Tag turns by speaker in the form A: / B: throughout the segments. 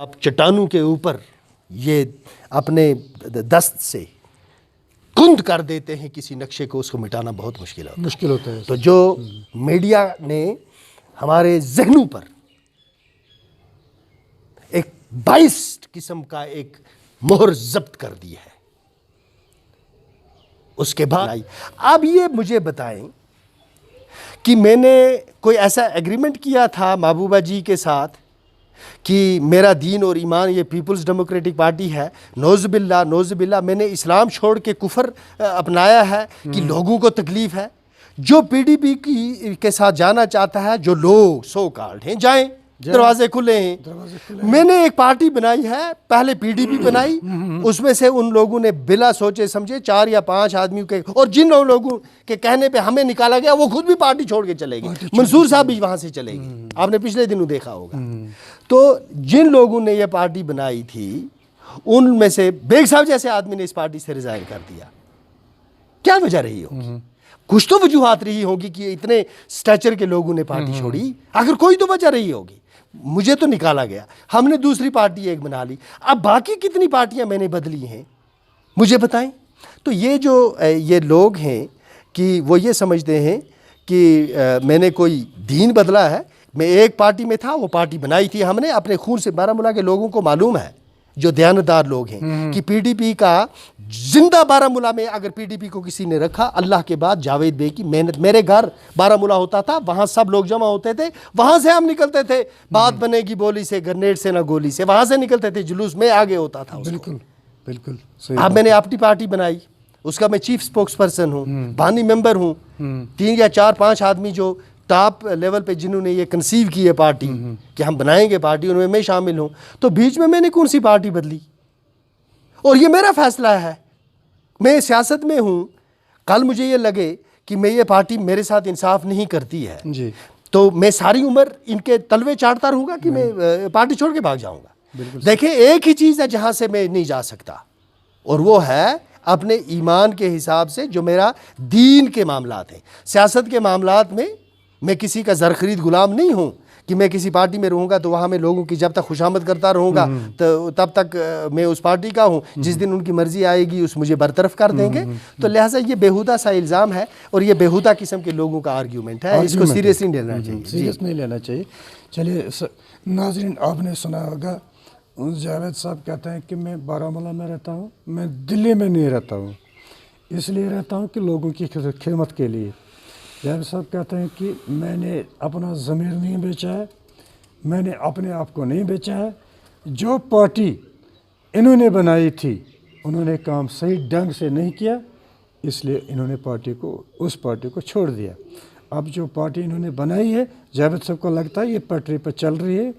A: آپ چٹانوں کے اوپر یہ اپنے دست سے کند کر دیتے ہیں کسی نقشے کو، اس کو مٹانا بہت مشکل ہوتا ہے۔ تو جو میڈیا نے ہمارے ذہنوں پر ایک بائسڈ قسم کا ایک مہر ضبط کر دی ہے، اس کے بعد اب یہ مجھے بتائیں کہ میں نے کوئی ایسا ایگریمنٹ کیا تھا محبوبہ جی کے ساتھ کہ میرا دین اور ایمان یہ پیپلز ڈیموکریٹک پارٹی ہے، نعوذ باللہ میں نے اسلام چھوڑ کے کفر اپنایا ہے کہ لوگوں کو تکلیف ہے؟ جو پی ڈی پی کے ساتھ جانا چاہتا ہے، جو لوگ سو کالڈ ہیں، جائیں، دروازے کھلے ہیں۔ میں نے ایک پارٹی بنائی ہے، پہلے پی ڈی پی بنائی، اس میں سے ان لوگوں نے بلا سوچے سمجھے 4 یا 5 آدمیوں کے، اور جن لوگوں کے کہنے پہ ہمیں نکالا گیا وہ خود بھی پارٹی چھوڑ کے چلے گئے، منصور صاحب بھی وہاں سے چلے گئے، آپ نے پچھلے دنوں دیکھا ہوگا۔ تو جن لوگوں نے یہ پارٹی بنائی تھی ان میں سے بیگ صاحب جیسے آدمی نے اس پارٹی سے ریزائن کر دیا۔ کیا وجہ رہی ہوگی؟ کچھ تو وجوہات رہی ہوگی کہ اتنے سٹیچر کے لوگوں نے پارٹی چھوڑی، اگر کوئی تو وجہ رہی ہوگی۔ مجھے تو نکالا گیا، ہم نے دوسری پارٹی ایک بنا لی، اب باقی کتنی پارٹیاں میں نے بدلی ہیں مجھے بتائیں۔ تو یہ لوگ ہیں کہ وہ یہ سمجھتے ہیں کہ میں نے کوئی دین بدلا ہے۔ میں ایک پارٹی میں تھا، وہ پارٹی بنائی تھی ہم نے اپنے خون سے۔ بارہمولہ کے لوگوں کو معلوم ہے، جو دیانتدار لوگ ہیں، کہ پی ڈی پی کا زندہ بارہمولہ میں اگر پی ڈی پی کو کسی نے رکھا، اللہ کے بعد جاوید بے کی محنت۔ میرے گھر بارہمولہ ہوتا تھا، وہاں سب لوگ جمع ہوتے تھے، وہاں سے ہم نکلتے تھے، بات بنے گی بولی سے، گرنیڈ سے نہ گولی سے، وہاں سے نکلتے تھے، جلوس میں آگے ہوتا تھا۔
B: بالکل
A: اب میں نے اپنی پارٹی بنائی، اس کا میں چیف سپوکس پرسن ہوں، بانی ممبر ہوں۔ 3 یا 4 5 آدمی جو ٹاپ لیول پہ جنہوں نے یہ کنسیو کی ہے پارٹی کہ ہم بنائیں گے پارٹی، ان میں شامل ہوں۔ تو بیچ میں نے کون سی پارٹی بدلی؟ اور یہ میرا فیصلہ ہے، میں سیاست میں ہوں، کل مجھے یہ لگے کہ میں یہ پارٹی میرے ساتھ انصاف نہیں کرتی ہے تو میں ساری عمر ان کے تلوے چاٹتا رہوں گا کہ میں پارٹی چھوڑ کے بھاگ جاؤں گا؟ دیکھیں، ایک ہی چیز ہے جہاں سے میں نہیں جا سکتا، اور وہ ہے اپنے ایمان کے حساب سے، جو میرا دین کے معاملات ہیں۔ سیاست کے معاملات میں میں کسی کا زرخرید غلام نہیں ہوں کہ میں کسی پارٹی میں رہوں گا تو وہاں میں لوگوں کی جب تک خوشامد کرتا رہوں گا تو تب تک میں اس پارٹی کا ہوں، جس دن ان کی مرضی آئے گی اس مجھے برطرف کر دیں گے۔ تو لہٰذا یہ بیہودہ سا الزام ہے، اور یہ بیہودہ قسم کے لوگوں کا آرگیومنٹ ہے، اس کو سیریسلی نہیں لینا چاہیے۔
B: سیریس نہیں لینا چاہیے۔ چلیے ناظرین، آپ نے سنا ہوگا جاوید صاحب کہتے ہیں کہ میں بارہمولہ میں رہتا ہوں، میں دلی میں نہیں رہتا ہوں، اس لیے رہتا ہوں کہ لوگوں کی خدمت کے لیے۔ جاوید صاحب کہتے ہیں کہ میں نے اپنا ضمیر نہیں بیچا ہے، میں نے اپنے آپ کو نہیں بیچا ہے، جو پارٹی انہوں نے بنائی تھی انہوں نے کام صحیح ڈھنگ سے نہیں کیا، اس لیے انہوں نے اس پارٹی کو چھوڑ دیا۔ اب جو پارٹی انہوں نے بنائی ہے، جاوید صاحب کو لگتا ہے یہ پٹری پر چل رہی ہے،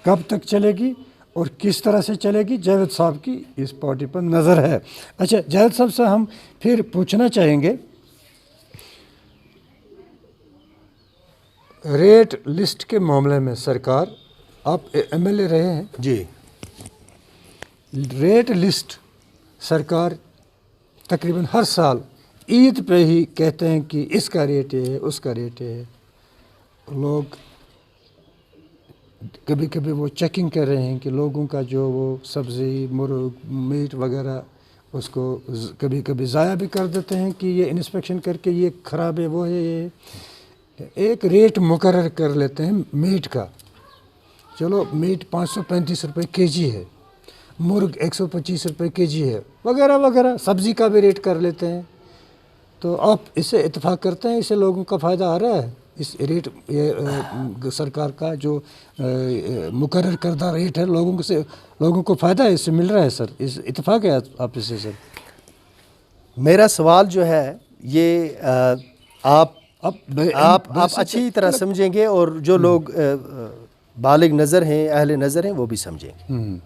B: کب تک چلے گی اور کس طرح سے چلے گی، جاوید صاحب کی اس پارٹی پر نظر ہے۔ اچھا، جاوید صاحب سے ہم پھر پوچھنا چاہیں گے، ریٹ لسٹ کے معاملے میں سرکار، آپ ایم ایل اے رہے ہیں
A: جی،
B: ریٹ لسٹ سرکار تقریباً ہر سال عید پہ ہی کہتے ہیں کہ اس کا ریٹ ہے، اس کا ریٹ ہے۔ لوگ کبھی کبھی وہ چیکنگ کر رہے ہیں کہ لوگوں کا جو وہ سبزی، مرغ، میٹ وغیرہ اس کو کبھی کبھی ضائع بھی کر دیتے ہیں کہ یہ انسپیکشن کر کے یہ خراب ہے، وہ ہے، یہ ایک ریٹ مقرر کر لیتے ہیں میٹ کا۔ چلو میٹ 535 روپے کے جی ہے، مرغ 125 روپے کے جی ہے، وغیرہ وغیرہ، سبزی کا بھی ریٹ کر لیتے ہیں۔ تو آپ اس سے اتفاق کرتے ہیں، اس سے لوگوں کا فائدہ آ رہا ہے؟ اس ریٹ سرکار کا جو مقرر کردہ ریٹ ہے، لوگوں کو فائدہ ہے، اس سے مل رہا ہے سر؟ اس اتفاق ہے آپ اس سے سر؟
A: میرا سوال جو ہے یہ آپ اچھی طرح سمجھیں گے، اور جو لوگ بالغ نظر ہیں، اہل نظر ہیں، وہ بھی سمجھیں گے۔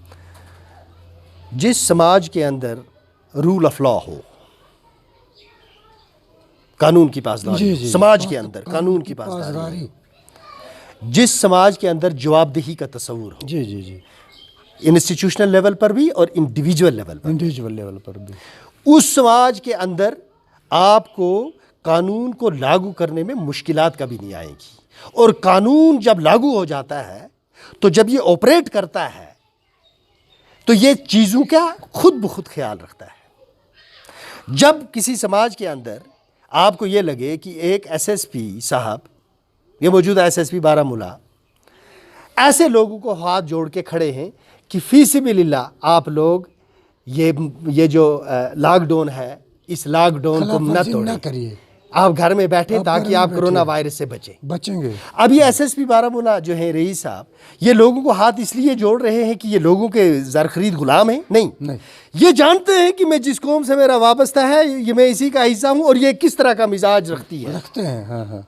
A: جس سماج کے اندر رول آف لا ہو، قانون کی پاسداری، سماج کے اندر قانون کی پاسداری، جس سماج کے اندر جواب دہی کا تصور ہو، انسٹیٹیوشنل لیول پر بھی اور انڈیویجول لیول پر بھی، اس سماج کے اندر آپ کو قانون کو لاگو کرنے میں مشکلات کبھی نہیں آئیں گی۔ اور قانون جب لاگو ہو جاتا ہے تو جب یہ آپریٹ کرتا ہے تو یہ چیزوں کا خود بخود خیال رکھتا ہے. جب کسی سماج کے اندر آپ کو یہ لگے کہ ایک ایس ایس پی صاحب، یہ موجودہ ایس ایس پی بارہمولہ، ایسے لوگوں کو ہاتھ جوڑ کے کھڑے ہیں کہ فی سبیل اللہ آپ لوگ یہ جو لاک ڈاؤن ہے اس لاک ڈاؤن کو نہ توڑیں،
B: کریے،
A: آپ گھر میں بیٹھیں تاکہ آپ کرونا وائرس سے
B: بچیں گے.
A: اب یہ ایس ایس پی بارہمولہ جو ہیں رئیس صاحب، یہ لوگوں کو ہاتھ اس لیے جوڑ رہے ہیں کہ یہ لوگوں کے زر خرید غلام ہیں؟ نہیں، یہ جانتے ہیں کہ میں جس قوم سے میرا وابستہ ہے یہ میں اسی کا حصہ ہوں اور یہ کس طرح کا مزاج رکھتے ہیں.
B: ہاں.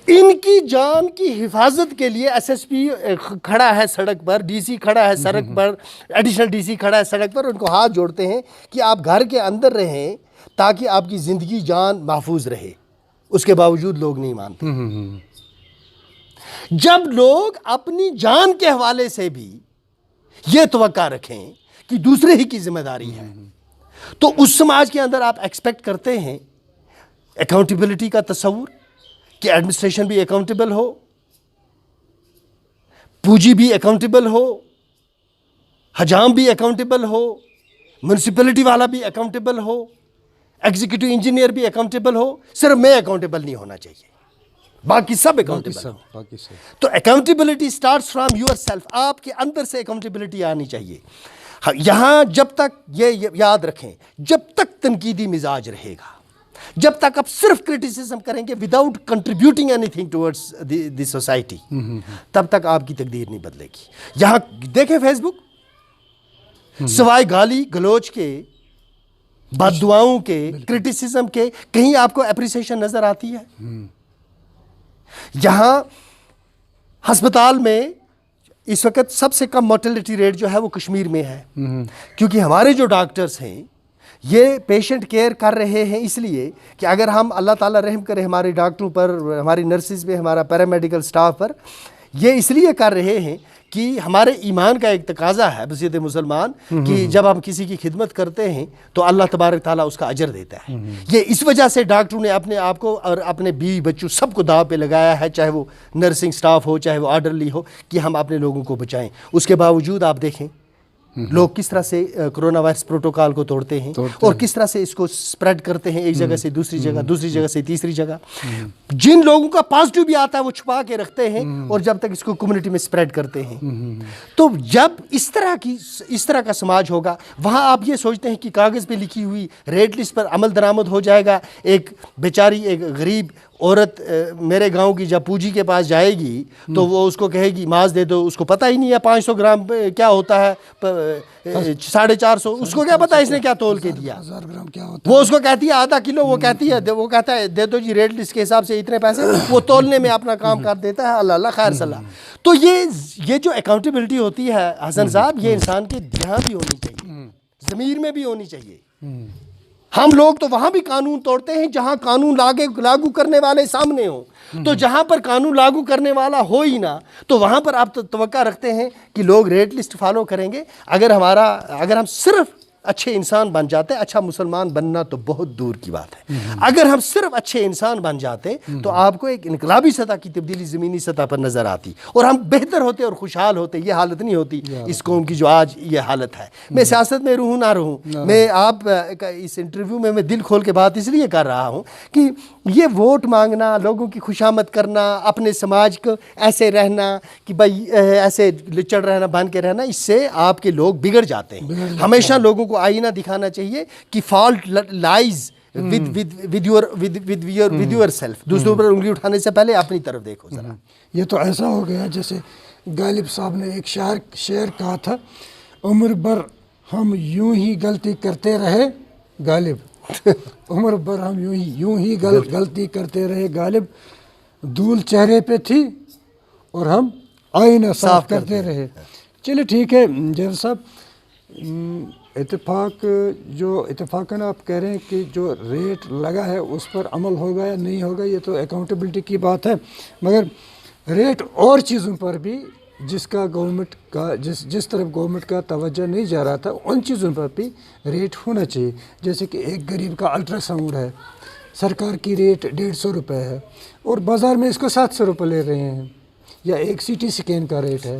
A: ان کی جان کی حفاظت کے لیے ایس ایس پی کھڑا ہے سڑک پر، ڈی سی کھڑا ہے سڑک پر، ایڈیشنل ڈی سی کھڑا ہے سڑک پر، ان کو ہاتھ جوڑتے ہیں کہ آپ گھر کے اندر رہیں تاکہ آپ کی زندگی جان محفوظ رہے. اس کے باوجود لوگ نہیں مانتے. جب لوگ اپنی جان کے حوالے سے بھی یہ توقع رکھیں کہ دوسرے ہی کی ذمہ داری ہے، تو اس سماج کے اندر آپ ایکسپیکٹ کرتے ہیں اکاؤنٹیبلٹی کا تصور، کہ ایڈمنسٹریشن بھی اکاؤنٹیبل ہو، پوجی بھی اکاؤنٹیبل ہو، حجام بھی اکاؤنٹیبل ہو، میونسپلٹی والا بھی اکاؤنٹیبل ہو، ایگزیکٹو انجینئر بھی اکاؤنٹیبل ہو. صرف میں اکاؤنٹیبل نہیں ہونا چاہیے، باقی سب اکاؤنٹیبل ہو. تو accountability starts from your self. آپ کے اندر سے اکاؤنٹیبلٹی آنی چاہیے. یہاں جب تک یہ یاد رکھیں، جب تک تنقیدی مزاج رہے گا، جب تک آپ صرف کرٹیسزم کریں گے without contributing any thing towards the society, تب تک آپ کی تقدیر نہیں بدلے گی. یہاں دیکھیں فیس بک، سوائے گالی گلوچ کے، بد دعاؤں کے، کرٹیسزم کے، کہیں آپ کو اپریسیشن نظر آتی ہے؟ یہاں ہسپتال میں اس وقت سب سے کم موٹیلٹی ریٹ جو ہے وہ کشمیر میں ہے، کیونکہ ہمارے جو ڈاکٹرز ہیں یہ پیشنٹ کیئر کر رہے ہیں اس لیے کہ اگر ہم اللہ تعالیٰ رحم کرے ہمارے ڈاکٹروں پر، ہماری نرسز پہ، ہمارا پیرامیڈیکل سٹاف پر، یہ اس لیے کر رہے ہیں کہ ہمارے ایمان کا ایک تقاضا ہے بصیرت مسلمان کہ جب ہم کسی کی خدمت کرتے ہیں تو اللہ تبارک تعالیٰ اس کا اجر دیتا ہے. یہ اس وجہ سے ڈاکٹروں نے اپنے آپ کو اور اپنے بیوی بچوں سب کو داؤ پہ لگایا ہے، چاہے وہ نرسنگ سٹاف ہو، چاہے وہ آرڈرلی ہو، کہ ہم اپنے لوگوں کو بچائیں. اس کے باوجود آپ دیکھیں لوگ کس طرح سے کرونا وائرس پروٹوکال کو توڑتے ہیں اور کس طرح سے اس کو سپریڈ کرتے ہیں، ایک جگہ سے دوسری جگہ، دوسری جگہ سے تیسری جگہ. جن لوگوں کا پازیٹیو بھی آتا ہے وہ چھپا کے رکھتے ہیں اور جب تک اس کو کمیونٹی میں سپریڈ کرتے ہیں. تو جب اس طرح کا سماج ہوگا، وہاں آپ یہ سوچتے ہیں کہ کاغذ پہ لکھی ہوئی ریٹ لسٹ پر عمل درآمد ہو جائے گا. ایک بیچاری، ایک غریب عورت میرے گاؤں کی جب پوجی کے پاس جائے گی تو وہ اس کو کہے گی ماز دے دو، اس کو پتہ ہی نہیں ہے 500 گرام کیا ہوتا ہے، 450. اس کو کیا پتہ ہے اس نے کیا تول کے دیا. وہ اس کو کہتی ہے آدھا کلو، وہ کہتا ہے دے دو جی ریٹ لسٹ کے حساب سے اتنے پیسے، وہ تولنے میں اپنا کام کر دیتا ہے. اللہ خیر صلاح. تو یہ جو اکاؤنٹیبلٹی ہوتی ہے حسن صاحب، یہ انسان کے یہاں بھی ہونی چاہیے، ضمیر میں بھی ہونی چاہیے. ہم لوگ تو وہاں بھی قانون توڑتے ہیں جہاں قانون لاگو کرنے والے سامنے ہوں. تو جہاں پر قانون لاگو کرنے والا ہو ہی نہ، تو وہاں پر آپ توقع رکھتے ہیں کہ لوگ ریٹ لسٹ فالو کریں گے. اگر ہم صرف اچھے انسان بن جاتے، اچھا مسلمان بننا تو بہت دور کی بات ہے. اگر ہم صرف اچھے انسان بن جاتے تو آپ کو ایک انقلابی سطح کی تبدیلی زمینی سطح پر نظر آتی اور ہم بہتر ہوتے اور خوشحال ہوتے. یہ حالت نہیں ہوتی اس قوم کی جو آج یہ حالت ہے. میں سیاست میں رہوں نہ رہوں، میں آپ اس انٹرویو میں دل کھول کے بات اس لیے کر رہا ہوں کہ یہ ووٹ مانگنا، لوگوں کی خوشامد کرنا، اپنے سماج کو ایسے رہنا کہ بھائی ایسے لچڑ رہنا، بن کے رہنا، اس سے آپ کے لوگ بگڑ جاتے ہیں. ہمیشہ لوگوں کو آئینہ دکھانا چاہیے کہ fault lies with your self. دوسروں پر انگلی اٹھانے سے پہلے اپنی طرف دیکھو ذرا.
B: یہ تو ایسا ہو گیا جیسے غالب صاحب نے ایک شعر کہا تھا، عمر بھر ہم یوں ہی غلطی کرتے رہے غالب، عمر بھر ہم یوں ہی غلطی کرتے رہے غالب، دھول چہرے پہ تھی اور ہم آئینہ صاف کرتے رہے. چلے ٹھیک ہے جیو صاحب، اتفاقاً آپ کہہ رہے ہیں کہ جو ریٹ لگا ہے اس پر عمل ہوگا یا نہیں ہوگا، یہ تو اکاؤنٹیبلٹی کی بات ہے. مگر ریٹ اور چیزوں پر بھی جس طرف گورنمنٹ کا توجہ نہیں جا رہا تھا، ان چیزوں پر بھی ریٹ ہونا چاہیے. جیسے کہ ایک غریب کا الٹرا ساؤنڈ ہے، سرکار کی ریٹ 150 روپے ہے اور بازار میں اس کو 700 روپے لے رہے ہیں. یا ایک CT اسکین کا ریٹ ہے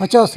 B: 50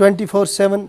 A: 24/7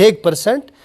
A: 1%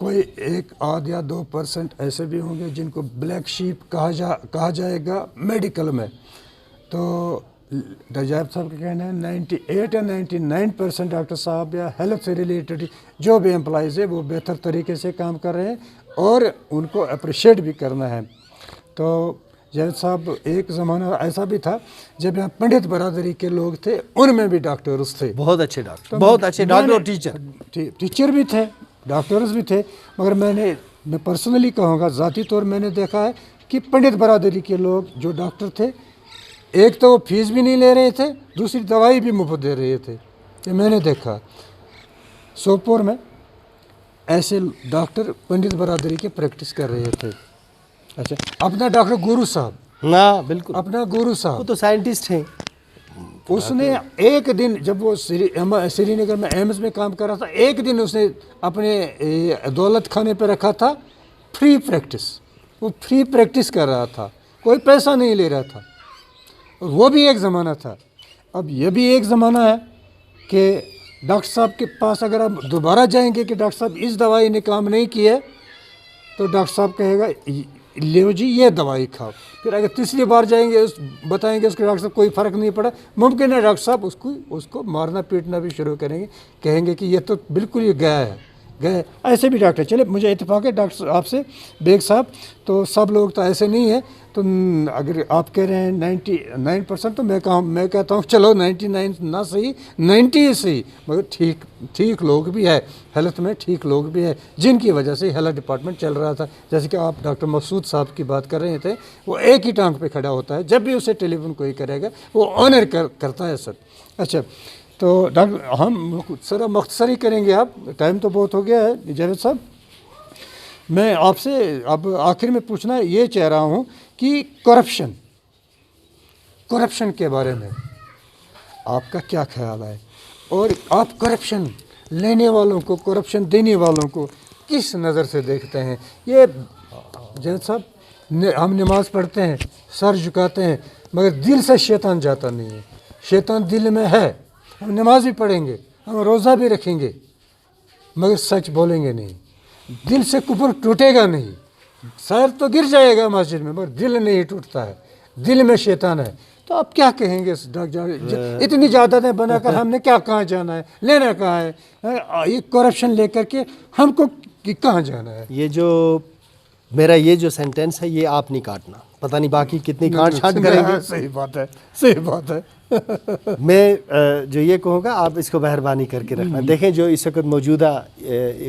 B: کوئی 1 یا 2% ایسے بھی ہوں گے جن کو بلیک شیپ کہا جائے گا میڈیکل میں. تو ڈاکٹر صاحب کا کہنا ہے 98 یا 99% ڈاکٹر صاحب یا ہیلتھ سے ریلیٹڈ جو بھی امپلائیز ہے وہ بہتر طریقے سے کام کر رہے ہیں اور ان کو اپریشیٹ بھی کرنا ہے. تو جاوید صاحب ایک زمانہ ایسا بھی تھا جب یہاں پنڈت برادری کے لوگ تھے، ان میں بھی ڈاکٹرز تھے،
A: بہت اچھے ڈاکٹر، بہت اچھے ڈاکٹر اور ٹیچر.
B: ٹیچر بھی تھے، ڈاکٹرز بھی تھے. مگر میں پرسنلی کہوں گا، ذاتی طور میں نے دیکھا ہے کہ پنڈت برادری کے لوگ جو ڈاکٹر تھے، ایک تو وہ فیس بھی نہیں لے رہے تھے، دوسری دوائی بھی مفت دے رہے تھے. یہ میں نے دیکھا سوپور میں ایسے ڈاکٹر پنڈت برادری کے پریکٹس کر رہے تھے. اچھا، اپنا ڈاکٹر گورو صاحب،
A: ہاں بالکل،
B: اپنا گورو
A: وہ
B: صاحب،
A: تو سائنٹسٹ ہیں.
B: اس نے ایک دن جب وہ سری نگر میں ایمز میں کام کر رہا تھا، ایک دن اس نے اپنے دولت خانے پہ رکھا تھا فری پریکٹس. وہ فری پریکٹس کر رہا تھا، کوئی پیسہ نہیں لے رہا تھا. وہ بھی ایک زمانہ تھا. اب یہ بھی ایک زمانہ ہے کہ ڈاکٹر صاحب کے پاس اگر آپ دوبارہ جائیں گے کہ ڈاکٹر صاحب اس دوائی نے کام نہیں کیا، تو ڈاکٹر صاحب کہے گا لیو جی یہ دوائی کھاؤ. پھر اگر تیسری بار جائیں گے بتائیں گے اس کے ڈاکٹر صاحب کوئی فرق نہیں پڑا، ممکن ہے ڈاکٹر صاحب اس کو مارنا پیٹنا بھی شروع کریں گے، کہیں گے کہ یہ تو بالکل ہی گیا ہے. ایسے بھی ڈاکٹر. چلے مجھے اتفاق ہے ڈاکٹر آپ سے بیگ صاحب، تو سب لوگ تو ایسے نہیں ہیں. تو اگر آپ کہہ رہے ہیں 99%، تو میں کہتا ہوں چلو 99 نہ صحیح 90 ہی صحیح، مگر ٹھیک لوگ بھی ہے ہیلتھ میں، ٹھیک لوگ بھی ہے جن کی وجہ سے ہیلتھ ڈپارٹمنٹ چل رہا تھا. جیسے کہ آپ ڈاکٹر مسعود صاحب کی بات کر رہے تھے، وہ ایک ہی ٹانگ پہ کھڑا ہوتا ہے، جب بھی اسے ٹیلی فون کوئی کرے گا وہ آنر کرتا ہے سر. اچھا، تو ڈاکٹر ہم سر مختصر ہی کریں گے، آپ ٹائم تو بہت ہو گیا ہے. جاوید صاحب، میں آپ سے اب آخر میں پوچھنا یہ چاہ رہا ہوں کہ کرپشن کے بارے میں آپ کا کیا خیال ہے، اور آپ کرپشن لینے والوں کو، کرپشن دینے والوں کو کس نظر سے دیکھتے ہیں؟ یہ جاوید صاحب، ہم نماز پڑھتے ہیں، سر جھکاتے ہیں، مگر دل سے شیطان جاتا نہیں ہے. شیطان دل میں ہے. ہم نماز بھی پڑھیں گے، ہم روزہ بھی رکھیں گے، مگر سچ بولیں گے نہیں. دل سے کفر ٹوٹے گا نہیں. سر تو گر جائے گا مسجد میں، مگر دل نہیں ٹوٹتا ہے، دل میں شیطان ہے. تو آپ کیا کہیں گے اتنی جائیدادیں بنا کر ہم نے کہاں جانا ہے، لینا کہاں ہے؟ یہ کرپشن لے کر کے ہم کو کہاں جانا ہے؟
A: یہ جو میرا یہ جو سینٹینس ہے یہ آپ نہیں کاٹنا، پتہ نہیں باقی کتنی کاٹ چھانٹ کریں گے.
B: صحیح بات ہے، صحیح بات ہے.
A: میں جو یہ کہوں گا آپ اس کو مہربانی کر کے رکھنا. دیکھیں جو اس وقت موجودہ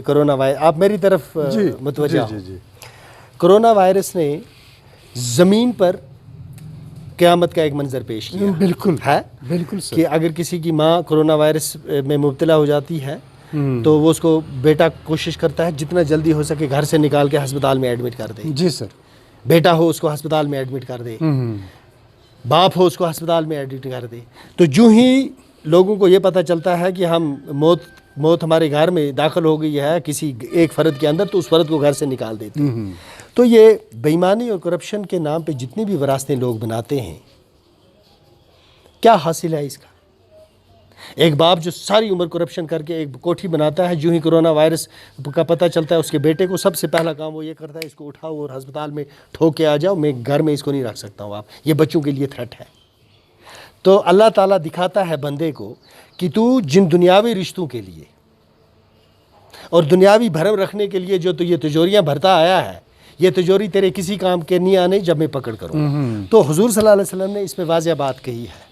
A: کرونا وائرس، آپ میری طرف متوجہ ہوں. کرونا وائرس نے زمین پر قیامت کا ایک منظر پیش کیا.
B: بالکل
A: ہے،
B: بالکل سر.
A: کہ اگر کسی کی ماں کرونا وائرس میں مبتلا ہو جاتی ہے تو وہ اس کو بیٹا کوشش کرتا ہے جتنا جلدی ہو سکے گھر سے نکال کے ہسپتال میں ایڈمٹ کر دے.
B: جی سر.
A: بیٹا ہو اس کو ہسپتال میں ایڈمٹ کر دے، باپ ہو اس کو ہسپتال میں ایڈمٹ کر دے. تو جو ہی لوگوں کو یہ پتہ چلتا ہے کہ ہم موت ہمارے گھر میں داخل ہو گئی ہے کسی ایک فرد کے اندر، تو اس فرد کو گھر سے نکال دیتے ہیں. تو یہ بے ایمانی اور کرپشن کے نام پہ جتنی بھی وراثتیں لوگ بناتے ہیں، کیا حاصل ہے اس کا؟ ایک باپ جو ساری عمر کرپشن کر کے ایک کوٹھی بناتا ہے، جو ہی کرونا وائرس کا پتہ چلتا ہے اس کے بیٹے کو، سب سے پہلا کام وہ یہ کرتا ہے اس کو اٹھاؤ اور ہسپتال میں ٹھوک کے آ جاؤ، میں گھر میں اس کو نہیں رکھ سکتا ہوں. آپ یہ بچوں کے لیے تھریٹ ہے. تو اللہ تعالیٰ دکھاتا ہے بندے کو کہ تو جن دنیاوی رشتوں کے لیے اور دنیاوی بھرم رکھنے کے لیے جو تو یہ تجوریاں بھرتا آیا ہے، یہ تجوری تیرے کسی کام کے نہیں آنے جب میں پکڑ کروں. تو حضور صلی اللہ علیہ وسلم نے اس میں واضح بات کہی ہے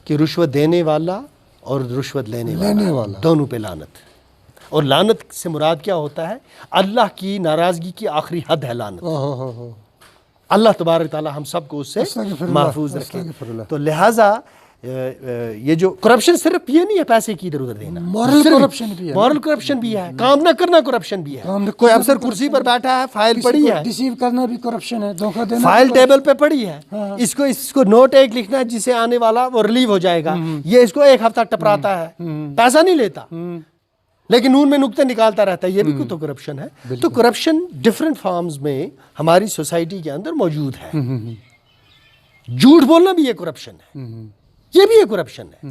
A: کہ رشوت دینے والا اور رشوت لینے والا دونوں پہ لعنت. اور لعنت سے مراد کیا ہوتا ہے؟ اللہ کی ناراضگی کی آخری حد ہے لعنت. اللہ تبارک تعالیٰ ہم سب کو اس سے محفوظ رکھے. تو لہٰذا یہ جو کرپشن صرف یہ نہیں ہے پیسے کی ادھر ادھر دینا،
B: مورل کرپشن بھی ہے،
A: مورل کرپشن بھی ہے، کام نہ کرنا کرپشن بھی ہے. کوئی افسر کرسی پر بیٹھا ہے، فائل پڑی ہے،
B: ڈیسیو کرنا بھی کرپشن ہے، دھوکہ دینا،
A: فائل ٹیبل پہ پڑی ہے، اس کو نوٹ ایک لکھنا ہے جسے آنے والا وہ ریلیو ہو جائے گا، یہ اس کو ایک ہفتہ ٹپراتا ہے، پیسہ نہیں لیتا لیکن نون میں نقطے نکالتا رہتا ہے، یہ بھی تو کرپشن ہے. تو کرپشن ڈفرینٹ فارمز میں ہماری سوسائٹی کے اندر موجود ہے. جھوٹ بولنا بھی یہ کرپشن ہے، یہ بھی ایک کرپشن ہے.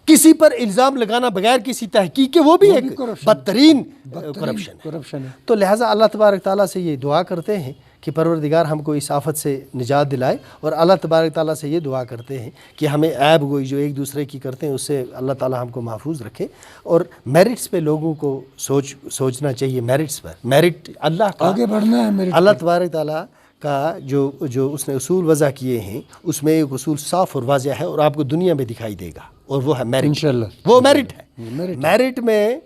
A: کسی پر الزام لگانا بغیر کسی تحقیق کے، وہ بھی ایک بدترین کرپشن ہے۔ تو لہٰذا اللہ تبارک تعالیٰ سے یہ دعا کرتے ہیں کہ پروردگار ہم کو اس آفت سے نجات دلائے، اور اللہ تبارک تعالیٰ سے یہ دعا کرتے ہیں کہ ہمیں عیب گوئی جو ایک دوسرے کی کرتے ہیں اس سے اللہ تعالیٰ ہم کو محفوظ رکھے، اور میرٹس پہ لوگوں کو سوچنا چاہیے، میرٹس پر، میرٹ اللہ کا
B: آگے بڑھنا ہے میرے
A: اللہ تبارک تعالیٰ کا جو اس نے اصول وضع کیے ہیں، اس میں ایک اصول صاف اور واضح ہے اور آپ کو دنیا میں دکھائی دے گا، اور وہ ہے میرٹ۔
B: انشاءاللہ
A: وہ میرٹ ہے۔ میرٹ میں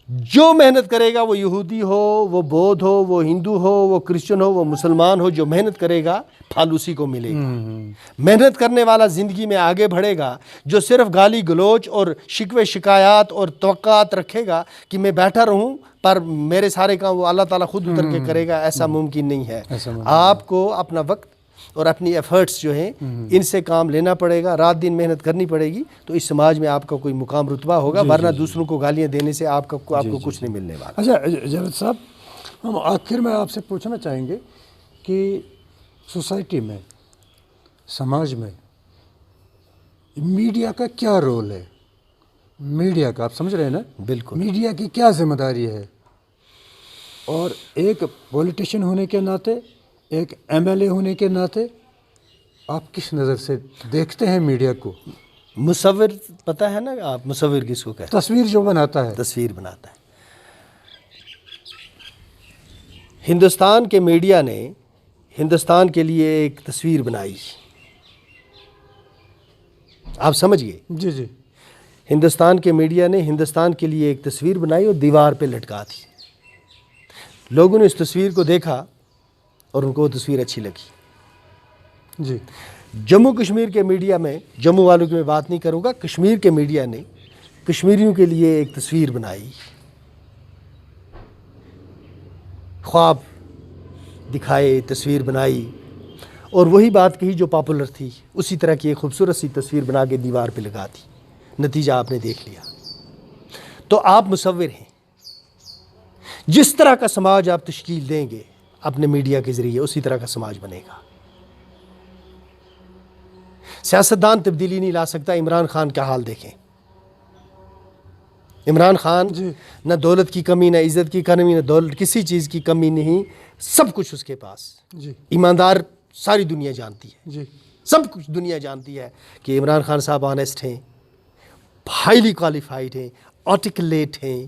A: جو محنت کرے گا، وہ یہودی ہو، وہ بودھ ہو، وہ ہندو ہو، وہ کرسچن ہو، وہ مسلمان ہو، جو محنت کرے گا پھل اسی کو ملے گا۔ محنت کرنے والا زندگی میں آگے بڑھے گا، جو صرف گالی گلوچ اور شکوے شکایات اور توقعات رکھے گا کہ میں بیٹھا رہوں پر میرے سارے کام وہ اللہ تعالیٰ خود اتر کے کرے گا، ایسا ممکن نہیں ہے۔ آپ کو اپنا وقت اور اپنی ایفرٹس جو ہیں ان سے کام لینا پڑے گا، رات دن محنت کرنی پڑے گی، تو اس سماج میں آپ کا کوئی مقام رتبہ ہوگا، ورنہ دوسروں کو گالیاں دینے سے آپ کو کچھ نہیں ملنے والا۔
B: اچھا جاوید صاحب، ہم آخر میں آپ سے پوچھنا چاہیں گے کہ سوسائٹی میں، سماج میں میڈیا کا کیا رول ہے؟ میڈیا کا، آپ سمجھ رہے ہیں نا؟
A: بالکل۔
B: میڈیا کی کیا ذمہ داری ہے، اور ایک پولیٹیشین ہونے کے ناطے، ایک ایم ایل اے ہونے کے ناطے آپ کس نظر سے دیکھتے ہیں میڈیا کو؟
A: مصور پتہ ہے نا آپ مصور کس کو کہتے ہیں؟
B: تصویر جو بناتا ہے،
A: تصویر بناتا ہے۔ ہندوستان کے میڈیا نے ہندوستان کے لیے ایک تصویر بنائی، آپ سمجھ گئے؟
B: جی جی،
A: ہندوستان کے میڈیا نے ہندوستان کے لیے ایک تصویر بنائی اور دیوار پہ لٹکا دی۔ لوگوں نے اس تصویر کو دیکھا اور ان کو وہ تصویر اچھی لگی۔
B: جی،
A: جموں کشمیر کے میڈیا میں، جموں والوں کی میں بات نہیں کروں گا، کشمیر کے میڈیا نے کشمیریوں کے لیے ایک تصویر بنائی، خواب دکھائے، تصویر بنائی، اور وہی بات کہی جو پاپولر تھی، اسی طرح کی ایک خوبصورت سی تصویر بنا کے دیوار پہ لگا دی۔ نتیجہ آپ نے دیکھ لیا۔ تو آپ مصور ہیں، جس طرح کا سماج آپ تشکیل دیں گے اپنے میڈیا کے ذریعے، اسی طرح کا سماج بنے گا۔ سیاستدان تبدیلی نہیں لا سکتا۔ عمران خان کا حال دیکھیں۔ عمران خان نہ دولت کی کمی، نہ عزت کی کمی، نہ دولت کسی چیز کی کمی نہیں، سب کچھ اس کے پاس۔
B: جی،
A: ایماندار ساری دنیا جانتی ہے،
B: جی،
A: سب کچھ دنیا جانتی ہے کہ عمران خان صاحب آنیسٹ ہیں، ہائیلی کوالیفائڈ ہیں، آرٹیکلیٹ ہیں،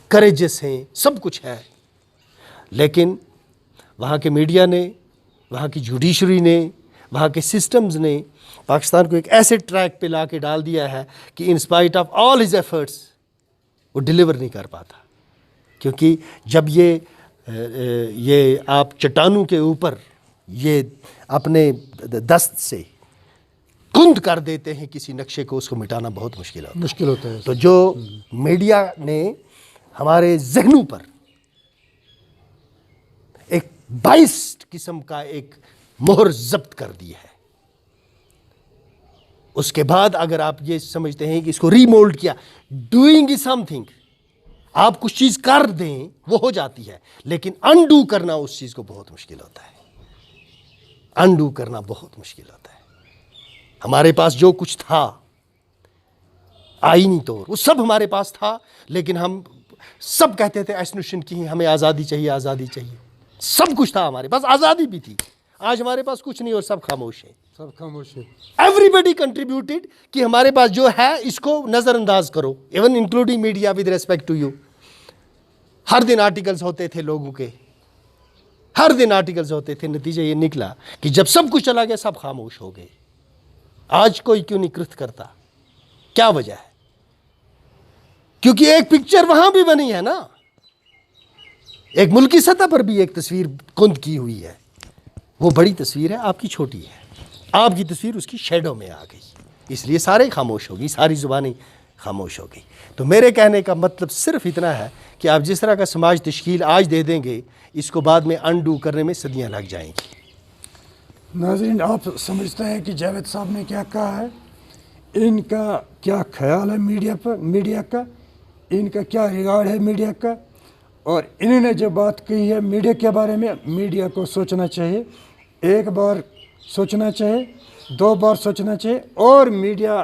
A: کریجس ہیں، سب کچھ ہے، لیکن وہاں کے میڈیا نے، وہاں کی جوڈیشری نے، وہاں کے سسٹمز نے پاکستان کو ایک ایسے ٹریک پہ لا کے ڈال دیا ہے کہ in spite of all his efforts وہ ڈیلیور نہیں کر پاتا۔ کیونکہ جب یہ آپ چٹانوں کے اوپر یہ اپنے دست سے کند کر دیتے ہیں کسی نقشے کو، اس کو مٹانا بہت مشکل ہوتا ہے۔ تو جو میڈیا نے ہمارے ذہنوں پر ایک بائسڈ قسم کا ایک مہر ضبط کر دی ہے، اس کے بعد اگر آپ یہ سمجھتے ہیں کہ اس کو ری مولڈ کیا، ڈوئنگ سم تھنگ، آپ کچھ چیز کر دیں وہ ہو جاتی ہے، لیکن انڈو کرنا اس چیز کو بہت مشکل ہوتا ہے۔ انڈو کرنا بہت مشکل ہوتا ہے۔ ہمارے پاس جو کچھ تھا آئینی طور وہ سب ہمارے پاس تھا، لیکن ہم سب کہتے تھے ایسنوشن کی ہمیں آزادی چاہیے، آزادی چاہیے، سب کچھ تھا ہمارے پاس، آزادی بھی تھی۔ آج ہمارے پاس کچھ نہیں اور سب خاموش ہیں،
B: سب خاموش ہے۔
A: ایوری بڈی کنٹریبیوٹیڈ کہ ہمارے پاس جو ہے اس کو نظر انداز کرو، even including media with respect to you. ہر دن آرٹیکلز ہوتے تھے لوگوں کے، ہر دن آرٹیکلز ہوتے تھے، نتیجہ یہ نکلا کہ جب سب کچھ چلا گیا سب خاموش ہو گئے۔ آج کوئی کیوں نہیں کرت کرتا؟ کیا وجہ ہے؟ کیونکہ ایک پکچر وہاں بھی بنی ہے نا، ایک ملکی سطح پر بھی ایک تصویر کند کی ہوئی ہے، وہ بڑی تصویر ہے، آپ کی چھوٹی ہے، آپ کی تصویر اس کی شیڈو میں آ گئی، اس لیے سارے خاموش ہو گئی، ساری زبانیں خاموش ہو گئی۔ تو میرے کہنے کا مطلب صرف اتنا ہے کہ آپ جس طرح کا سماج تشکیل آج دے دیں گے، اس کو بعد میں انڈو کرنے میں صدیاں لگ جائیں گی۔
B: ناظرین، آپ سمجھتے ہیں کہ جاوید صاحب نے کیا کہا ہے؟ ان کا کیا خیال ہے میڈیا پر، میڈیا کا، ان کا کیا ریگارڈ ہے میڈیا کا، اور انہوں نے جو بات کہی ہے میڈیا کے بارے میں، میڈیا کو سوچنا چاہیے، ایک بار سوچنا چاہیے، دو بار سوچنا چاہیے، اور میڈیا